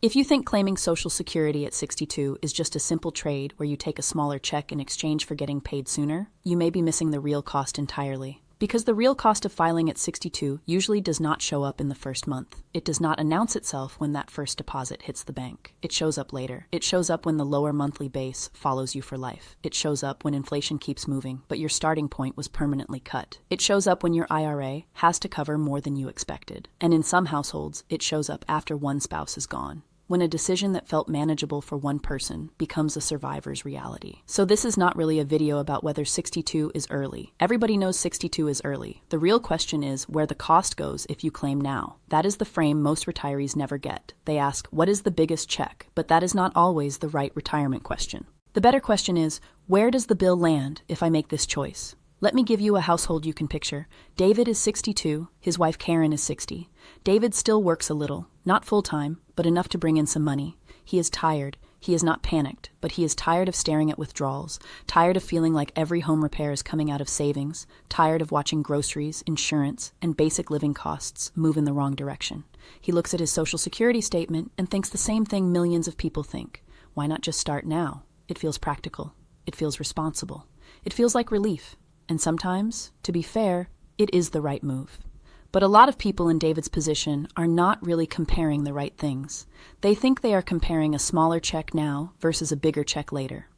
If you think claiming Social Security at 62 is just a simple trade where you take a smaller check in exchange for getting paid sooner, you may be missing the real cost entirely. Because the real cost of filing at 62 usually does not show up in the first month. It does not announce itself when that first deposit hits the bank. It shows up later. It shows up when the lower monthly base follows you for life. It shows up when inflation keeps moving, but your starting point was permanently cut. It shows up when your IRA has to cover more than you expected. And in some households, it shows up after one spouse is gone, when a decision that felt manageable for one person becomes a survivor's reality. So this is not really a video about whether 62 is early. Everybody knows 62 is early. The real question is where the cost goes if you claim now. That is the frame most retirees never get. They ask, what is the biggest check? But that is not always the right retirement question. The better question is, where does the bill land if I make this choice? Let me give you a household you can picture. David is 62, his wife Karen is 60. David still works a little, not full-time, but enough to bring in some money. He is tired. He is not panicked, but he is tired of staring at withdrawals, tired of feeling like every home repair is coming out of savings, tired of watching groceries, insurance, and basic living costs move in the wrong direction. He looks at his Social Security statement and thinks the same thing millions of people think. Why not just start now? It feels practical. It feels responsible. It feels like relief. And sometimes, to be fair, it is the right move. But a lot of people in David's position are not really comparing the right things. They think they are comparing a smaller check now versus a bigger check later.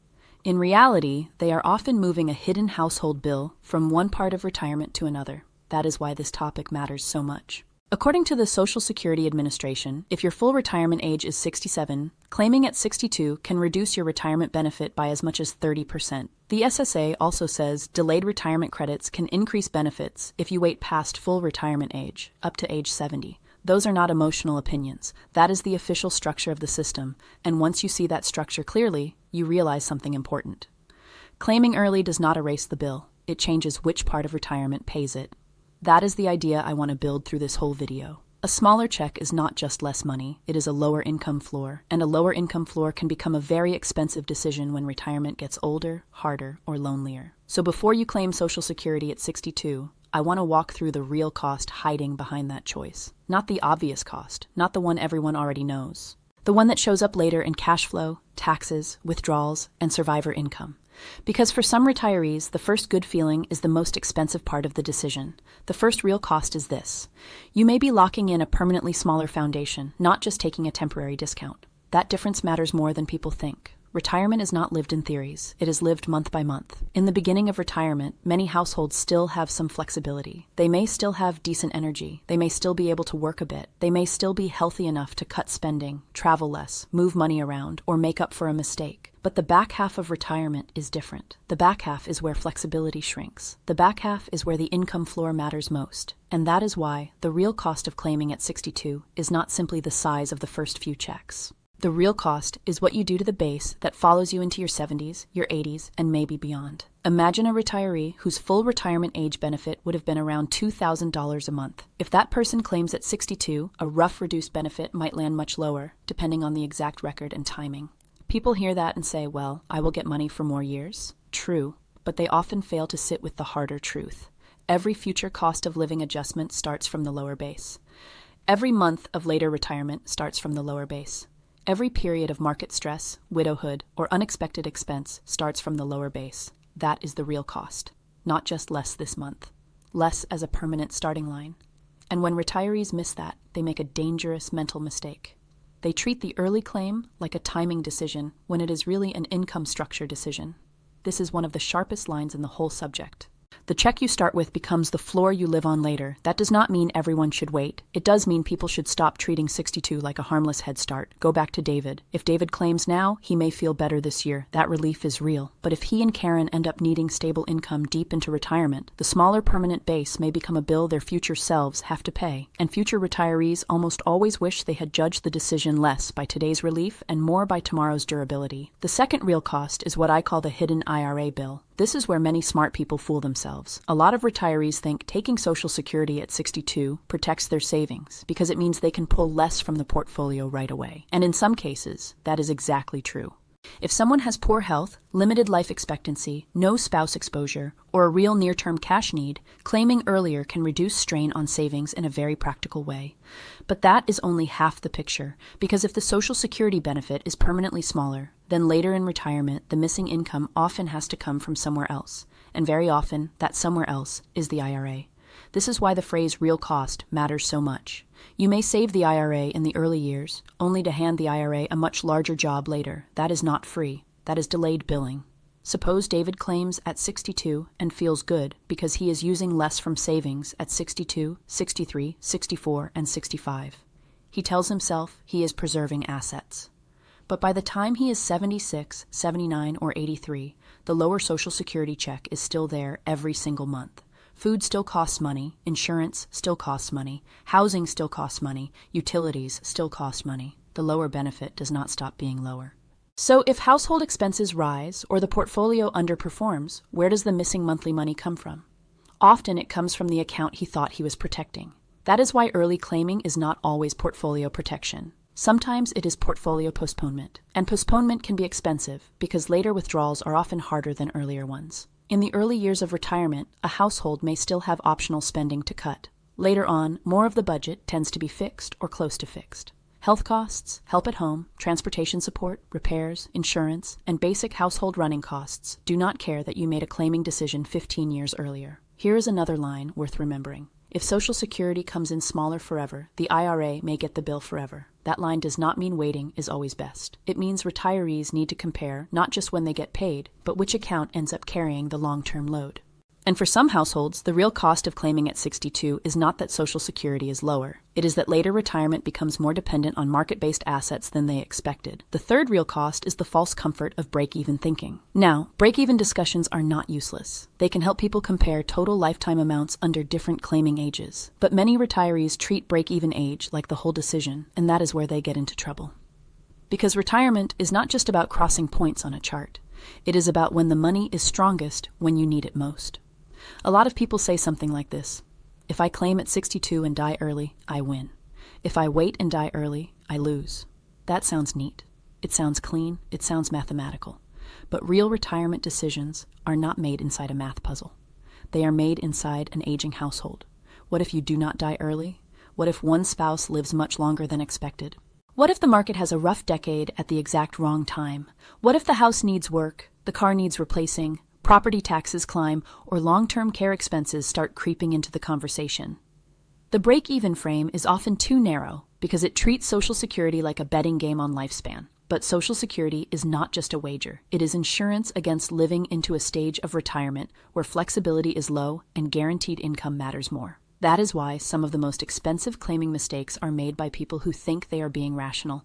In reality, they are often moving a hidden household bill from one part of retirement to another. That is why this topic matters so much. According to the Social Security Administration, if your full retirement age is 67, claiming at 62 can reduce your retirement benefit by as much as 30%. The SSA also says delayed retirement credits can increase benefits if you wait past full retirement age, up to age 70. Those are not emotional opinions. That is the official structure of the system, and once you see that structure clearly, you realize something important. Claiming early does not erase the bill. It changes which part of retirement pays it. That is the idea I want to build through this whole video. A smaller check is not just less money, it is a lower income floor, and a lower income floor can become a very expensive decision when retirement gets older, harder, or lonelier. So before you claim Social Security at 62, I want to walk through the real cost hiding behind that choice. Not the obvious cost, not the one everyone already knows. The one that shows up later in cash flow, taxes, withdrawals, and survivor income. Because for some retirees, the first good feeling is the most expensive part of the decision. The first real cost is this. You may be locking in a permanently smaller foundation, not just taking a temporary discount. That difference matters more than people think. Retirement is not lived in theories. It is lived month by month. In the beginning of retirement, many households still have some flexibility. They may still have decent energy. They may still be able to work a bit. They may still be healthy enough to cut spending, travel less, move money around, or make up for a mistake. But the back half of retirement is different. The back half is where flexibility shrinks. The back half is where the income floor matters most. And that is why the real cost of claiming at 62 is not simply the size of the first few checks. The real cost is what you do to the base that follows you into your 70s, your 80s, and maybe beyond. Imagine a retiree whose full retirement age benefit would have been around $2,000 a month. If that person claims at 62, a rough reduced benefit might land much lower, depending on the exact record and timing. People hear that and say, well, I will get money for more years. True, but they often fail to sit with the harder truth. Every future cost of living adjustment starts from the lower base. Every month of later retirement starts from the lower base. Every period of market stress, widowhood, or unexpected expense starts from the lower base. That is the real cost, not just less this month. Less as a permanent starting line. And when retirees miss that, they make a dangerous mental mistake. They treat the early claim like a timing decision when it is really an income structure decision. This is one of the sharpest lines in the whole subject. The check you start with becomes the floor you live on later. That does not mean everyone should wait. It does mean people should stop treating 62 like a harmless head start. Go back to David. If David claims now, he may feel better this year. That relief is real. But if he and Karen end up needing stable income deep into retirement, the smaller permanent base may become a bill their future selves have to pay. And future retirees almost always wish they had judged the decision less by today's relief and more by tomorrow's durability. The second real cost is what I call the hidden IRA bill. This is where many smart people fool themselves. A lot of retirees think taking Social Security at 62 protects their savings because it means they can pull less from the portfolio right away. And in some cases, that is exactly true. If someone has poor health, limited life expectancy, no spouse exposure, or a real near-term cash need, claiming earlier can reduce strain on savings in a very practical way. But that is only half the picture, because if the Social Security benefit is permanently smaller, then later in retirement the missing income often has to come from somewhere else, and very often that somewhere else is the IRA. This is why the phrase real cost matters so much. You may save the IRA in the early years, only to hand the IRA a much larger job later. That is not free. That is delayed billing. Suppose David claims at 62 and feels good because he is using less from savings at 62, 63, 64, and 65. He tells himself he is preserving assets. But by the time he is 76, 79, or 83, the lower Social Security check is still there every single month. Food still costs money, insurance still costs money, housing still costs money, utilities still cost money. The lower benefit does not stop being lower. So if household expenses rise or the portfolio underperforms, where does the missing monthly money come from? Often it comes from the account he thought he was protecting. That is why early claiming is not always portfolio protection. Sometimes it is portfolio postponement, and postponement can be expensive because later withdrawals are often harder than earlier ones. In the early years of retirement, a household may still have optional spending to cut. Later on, more of the budget tends to be fixed or close to fixed. Health costs, help at home, transportation support, repairs, insurance, and basic household running costs do not care that you made a claiming decision 15 years earlier. Here is another line worth remembering. If Social Security comes in smaller forever, the IRA may get the bill forever. That line does not mean waiting is always best. It means retirees need to compare not just when they get paid, but which account ends up carrying the long-term load. And for some households, the real cost of claiming at 62 is not that Social Security is lower. It is that later retirement becomes more dependent on market-based assets than they expected. The third real cost is the false comfort of break-even thinking. Now, break-even discussions are not useless. They can help people compare total lifetime amounts under different claiming ages. But many retirees treat break-even age like the whole decision, and that is where they get into trouble. Because retirement is not just about crossing points on a chart. It is about when the money is strongest when you need it most. A lot of people say something like this: if I claim at 62 and die early, I win. If I wait and die early, I lose. That sounds neat. It sounds clean. It sounds mathematical. But real retirement decisions are not made inside a math puzzle. They are made inside an aging household. What if you do not die early? What if one spouse lives much longer than expected? What if the market has a rough decade at the exact wrong time? What if the house needs work, the car needs replacing, property taxes climb, or long-term care expenses start creeping into the conversation? The break-even frame is often too narrow because it treats Social Security like a betting game on lifespan. But Social Security is not just a wager. It is insurance against living into a stage of retirement where flexibility is low and guaranteed income matters more. That is why some of the most expensive claiming mistakes are made by people who think they are being rational.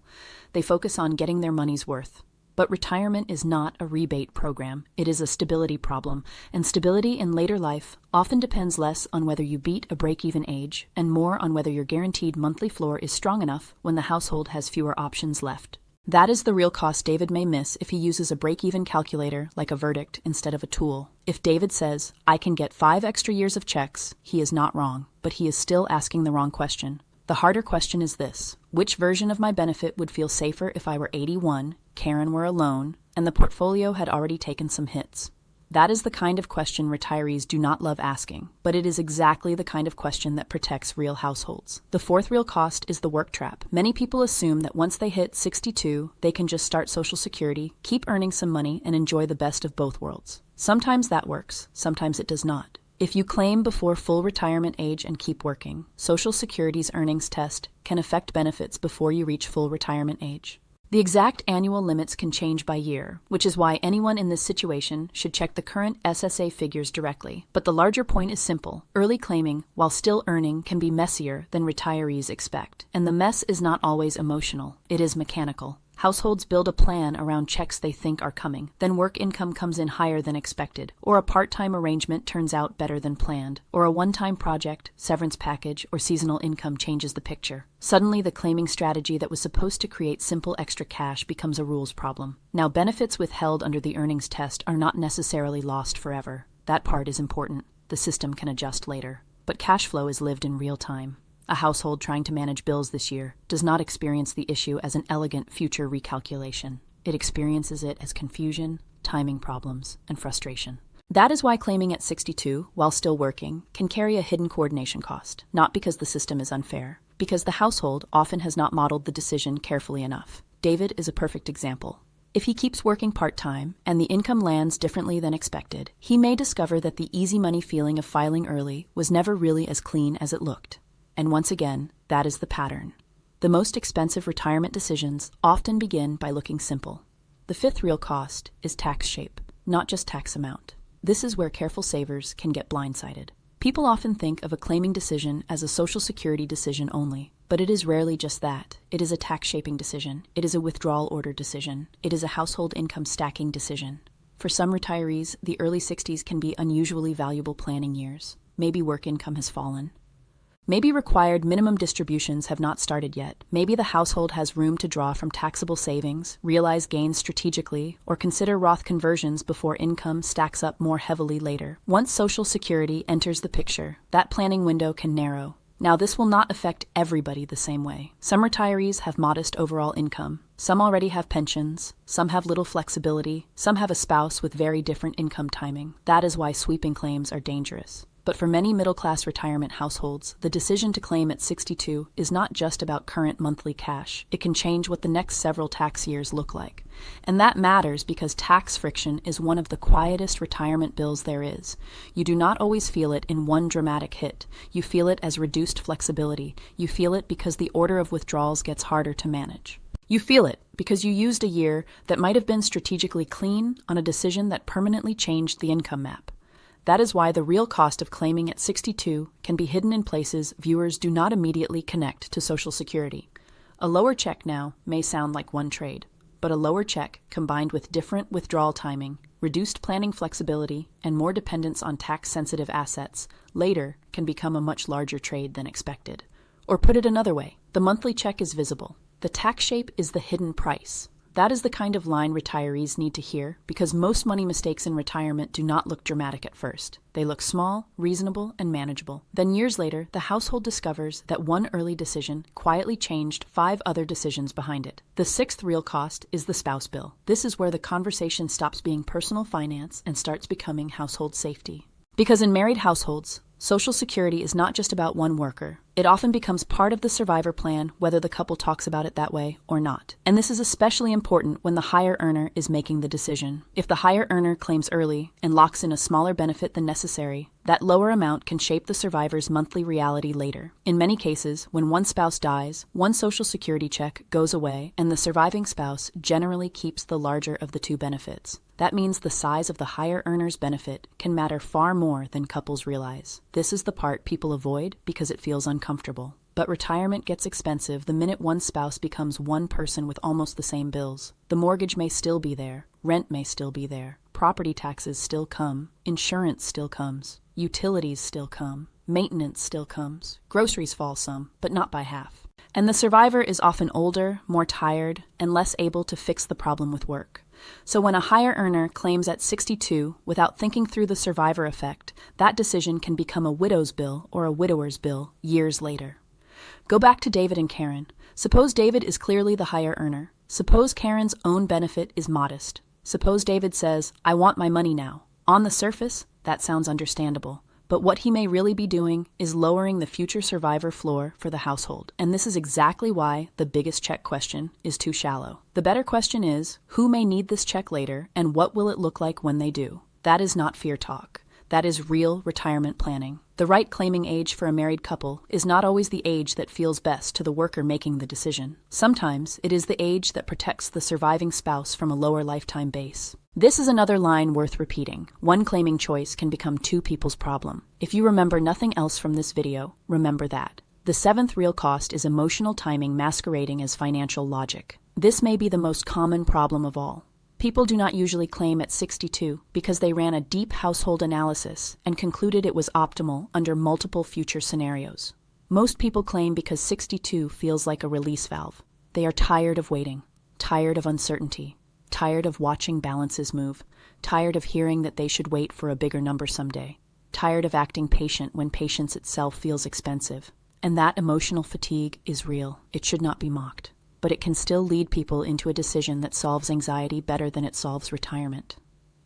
They focus on getting their money's worth. But retirement is not a rebate program. It is a stability problem, and stability in later life often depends less on whether you beat a break-even age and more on whether your guaranteed monthly floor is strong enough when the household has fewer options left. That is the real cost David may miss if he uses a break-even calculator like a verdict instead of a tool. If David says, "I can get 5 extra years of checks," he is not wrong, but he is still asking the wrong question. The harder question is this: which version of my benefit would feel safer if I were 81, Karen were alone, and the portfolio had already taken some hits? That is the kind of question retirees do not love asking, but it is exactly the kind of question that protects real households. The fourth real cost is the work trap. Many people assume that once they hit 62, they can just start Social Security, keep earning some money, and enjoy the best of both worlds. Sometimes that works, sometimes it does not. If you claim before full retirement age and keep working, Social Security's earnings test can affect benefits before you reach full retirement age. The exact annual limits can change by year, which is why anyone in this situation should check the current SSA figures directly. But the larger point is simple. Early claiming, while still earning, can be messier than retirees expect. And the mess is not always emotional. It is mechanical. Households build a plan around checks they think are coming. Then work income comes in higher than expected, or a part-time arrangement turns out better than planned, or a one-time project, severance package, or seasonal income changes the picture. Suddenly, the claiming strategy that was supposed to create simple extra cash becomes a rules problem. Now, benefits withheld under the earnings test are not necessarily lost forever. That part is important. The system can adjust later. But cash flow is lived in real time. A household trying to manage bills this year does not experience the issue as an elegant future recalculation. It experiences it as confusion, timing problems, and frustration. That is why claiming at 62, while still working, can carry a hidden coordination cost, not because the system is unfair, because the household often has not modeled the decision carefully enough. David is a perfect example. If he keeps working part-time and the income lands differently than expected, he may discover that the easy money feeling of filing early was never really as clean as it looked. And once again, that is the pattern. The most expensive retirement decisions often begin by looking simple. The fifth real cost is tax shape, not just tax amount. This is where careful savers can get blindsided. People often think of a claiming decision as a Social Security decision only, but it is rarely just that. It is a tax-shaping decision. It is a withdrawal order decision. It is a household income stacking decision. For some retirees, the early 60s can be unusually valuable planning years. Maybe work income has fallen. Maybe required minimum distributions have not started yet. Maybe the household has room to draw from taxable savings, realize gains strategically, or consider Roth conversions before income stacks up more heavily later. Once Social Security enters the picture, that planning window can narrow. Now, this will not affect everybody the same way. Some retirees have modest overall income. Some already have pensions. Some have little flexibility. Some have a spouse with very different income timing. That is why sweeping claims are dangerous. But for many middle-class retirement households, the decision to claim at 62 is not just about current monthly cash. It can change what the next several tax years look like. And that matters because tax friction is one of the quietest retirement bills there is. You do not always feel it in one dramatic hit. You feel it as reduced flexibility. You feel it because the order of withdrawals gets harder to manage. You feel it because you used a year that might have been strategically clean on a decision that permanently changed the income map. That is why the real cost of claiming at 62 can be hidden in places viewers do not immediately connect to Social Security. A lower check now may sound like one trade, but a lower check combined with different withdrawal timing, reduced planning flexibility, and more dependence on tax-sensitive assets later can become a much larger trade than expected. Or put it another way, the monthly check is visible. The tax shape is the hidden price. That is the kind of line retirees need to hear because most money mistakes in retirement do not look dramatic at first. They look small, reasonable, and manageable. Then years later, the household discovers that one early decision quietly changed 5 other decisions behind it. The sixth real cost is the spouse bill. This is where the conversation stops being personal finance and starts becoming household safety. Because in married households, Social Security is not just about one worker. It often becomes part of the survivor plan, whether the couple talks about it that way or not. And this is especially important when the higher earner is making the decision. If the higher earner claims early and locks in a smaller benefit than necessary, that lower amount can shape the survivor's monthly reality later. In many cases, when one spouse dies, one Social Security check goes away, and the surviving spouse generally keeps the larger of the two benefits. That means the size of the higher earner's benefit can matter far more than couples realize. This is the part people avoid because it feels uncomfortable. But retirement gets expensive the minute one spouse becomes one person with almost the same bills. The mortgage may still be there, rent may still be there, property taxes still come, insurance still comes, utilities still come, maintenance still comes, groceries fall some, but not by half. And the survivor is often older, more tired, and less able to fix the problem with work. So when a higher earner claims at 62 without thinking through the survivor effect, that decision can become a widow's bill or a widower's bill years later. Go back to David and Karen. Suppose David is clearly the higher earner. Suppose Karen's own benefit is modest. Suppose David says, "I want my money now." On the surface, that sounds understandable. But what he may really be doing is lowering the future survivor floor for the household. And this is exactly why the biggest check question is too shallow. The better question is, who may need this check later and what will it look like when they do? That is not fear talk. That is real retirement planning. The right claiming age for a married couple is not always the age that feels best to the worker making the decision. Sometimes it is the age that protects the surviving spouse from a lower lifetime base. This is another line worth repeating. One claiming choice can become two people's problem. If you remember nothing else from this video, remember that. The seventh real cost is emotional timing masquerading as financial logic. This may be the most common problem of all. People do not usually claim at 62 because they ran a deep household analysis and concluded it was optimal under multiple future scenarios. Most people claim because 62 feels like a release valve. They are tired of waiting, tired of uncertainty, tired of watching balances move, tired of hearing that they should wait for a bigger number someday, tired of acting patient when patience itself feels expensive. And that emotional fatigue is real. It should not be mocked. but it can still lead people into a decision that solves anxiety better than it solves retirement.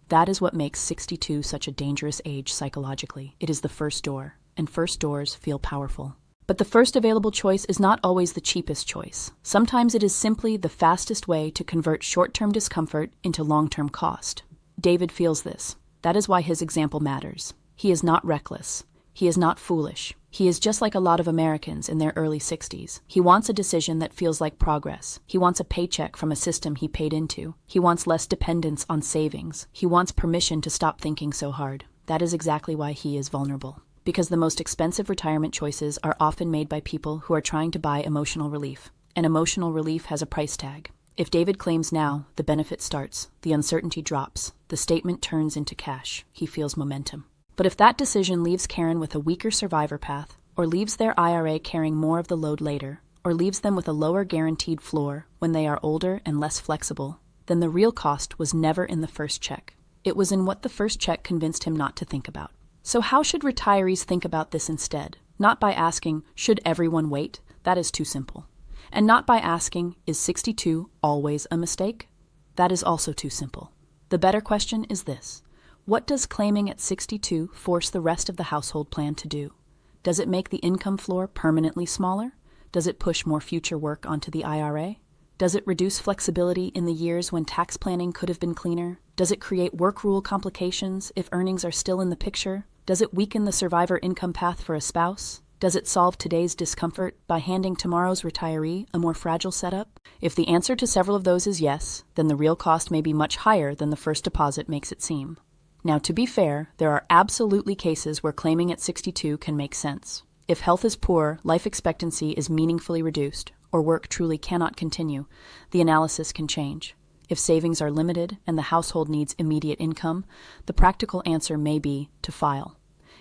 That is what makes 62 such a dangerous age psychologically. It is the first door, and first doors feel powerful. But the first available choice is not always the cheapest choice. Sometimes it is simply the fastest way to convert short-term discomfort into long-term cost. David feels this. That is why his example matters. He is not reckless. He is not foolish. He is just like a lot of Americans in their early 60s. He wants a decision that feels like progress. He wants a paycheck from a system he paid into. He wants less dependence on savings. He wants permission to stop thinking so hard. That is exactly why he is vulnerable. Because the most expensive retirement choices are often made by people who are trying to buy emotional relief. And emotional relief has a price tag. If David claims now, the benefit starts, the uncertainty drops, the statement turns into cash. He feels momentum. But if that decision leaves Karen with a weaker survivor path, or leaves their IRA carrying more of the load later, or leaves them with a lower guaranteed floor when they are older and less flexible, then the real cost was never in the first check. It was in what the first check convinced him not to think about. So how should retirees think about this instead? Not by asking, should everyone wait? That is too simple. And not by asking, is 62 always a mistake? That is also too simple. The better question is this. What does claiming at 62 force the rest of the household plan to do? Does it make the income floor permanently smaller? Does it push more future work onto the IRA? Does it reduce flexibility in the years when tax planning could have been cleaner? Does it create work rule complications if earnings are still in the picture? Does it weaken the survivor income path for a spouse? Does it solve today's discomfort by handing tomorrow's retiree a more fragile setup? If the answer to several of those is yes, then the real cost may be much higher than the first deposit makes it seem. Now, to be fair, there are absolutely cases where claiming at 62 can make sense. If health is poor, life expectancy is meaningfully reduced, or work truly cannot continue, the analysis can change. If savings are limited and the household needs immediate income, the practical answer may be to file.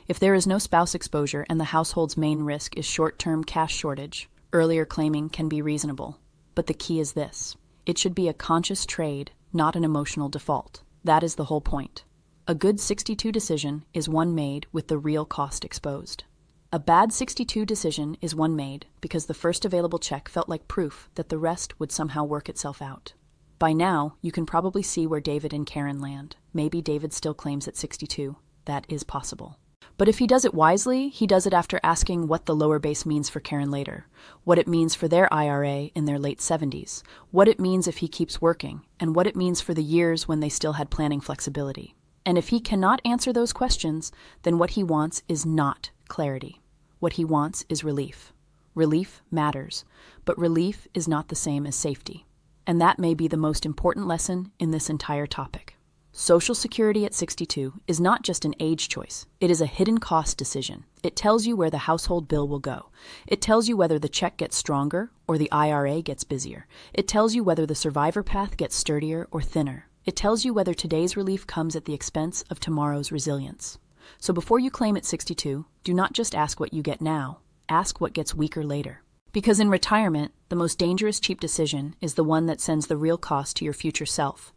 If there is no spouse exposure and the household's main risk is short-term cash shortage, earlier claiming can be reasonable. But the key is this. It should be a conscious trade, not an emotional default. That is the whole point. A good 62 decision is one made with the real cost exposed. A bad 62 decision is one made because the first available check felt like proof that the rest would somehow work itself out. By now, you can probably see where David and Karen land. Maybe David still claims at 62. That is possible. But if he does it wisely, he does it after asking what the lower base means for Karen later, what it means for their IRA in their late 70s, what it means if he keeps working, and what it means for the years when they still had planning flexibility. And if he cannot answer those questions, then what he wants is not clarity. What he wants is relief. Relief matters, but relief is not the same as safety. And that may be the most important lesson in this entire topic. Social Security at 62 is not just an age choice. It is a hidden cost decision. It tells you where the household bill will go. It tells you whether the check gets stronger or the IRA gets busier. It tells you whether the survivor path gets sturdier or thinner. It tells you whether today's relief comes at the expense of tomorrow's resilience. So before you claim at 62, do not just ask what you get now. Ask what gets weaker later. Because in retirement, the most dangerous cheap decision is the one that sends the real cost to your future self.